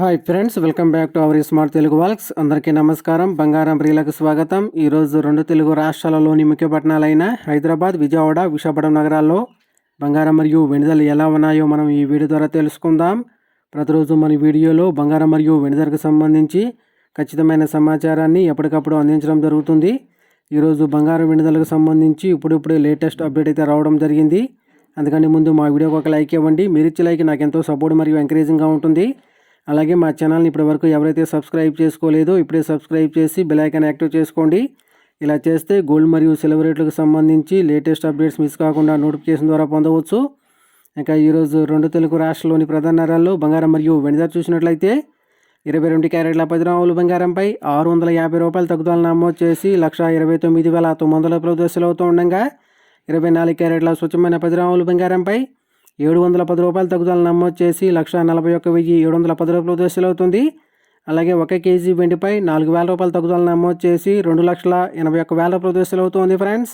Hi friends, welcome back to our smart Telugu walks. అందరికీ నమస్కారం. బంగారం ప్రియులకు స్వాగతం. ఈరోజు రెండు తెలుగు రాష్ట్రాలలోని ముఖ్య పట్టణాలైన హైదరాబాద్, విజయవాడ, విశాఖపట్నం నగరాల్లో బంగారం మరియు వెండి ధరలు ఎలా ఉన్నాయో మనం ఈ వీడియో ద్వారా తెలుసుకుందాం. ప్రతిరోజు మన వీడియోలో బంగారం మరియు వెండి ధరకు సంబంధించి ఖచ్చితమైన సమాచారాన్ని ఎప్పటికప్పుడు అందించడం జరుగుతుంది. ఈరోజు బంగారం వెండి ధరలకు సంబంధించి ఇప్పుడిప్పుడే లేటెస్ట్ అప్డేట్ అయితే రావడం జరిగింది. అందుకని ముందు మా వీడియోకి ఒక లైక్ ఇవ్వండి. మీరు ఇచ్చే లైక్ నాకు ఎంతో సపోర్ట్ మరియు ఎంకరేజింగ్గా ఉంటుంది. అలాగే మా ఛానల్ని ఇప్పటివరకు ఎవరైతే సబ్స్క్రైబ్ చేసుకోలేదో ఇప్పుడే సబ్స్క్రైబ్ చేసి బెల్ ఐకాన్ యాక్టివ్ చేసుకోండి. ఇలా చేస్తే గోల్డ్ మరియు సిల్వర్ రేట్లకు సంబంధించి లేటెస్ట్ అప్డేట్స్ మిస్ కాకుండా నోటిఫికేషన్ ద్వారా పొందవచ్చు. ఇంకా ఈరోజు రెండు తెలుగు రాష్ట్రాల్లోని ప్రధాన నగరాల్లో బంగారం మరియు వెండి ధర చూసినట్లయితే 22 క్యారెట్ల 10 గ్రాముల బంగారంపై 650 రూపాయల తగ్గుదల నమోదు చేసి 1,29,900 దశలు అవుతూ ఉండగా 24 క్యారెట్ల స్వచ్ఛమైన 10 గ్రాముల బంగారంపై 710 రూపాయల తగ్గుదల నమోదు చేసి 1,41,710 దశలు అవుతుంది. అలాగే 1 కేజీ వెండిపై 4,000 రూపాయల తగ్గుదల నమోదు చేసి 2,81,000 దశలు అవుతుంది ఫ్రెండ్స్.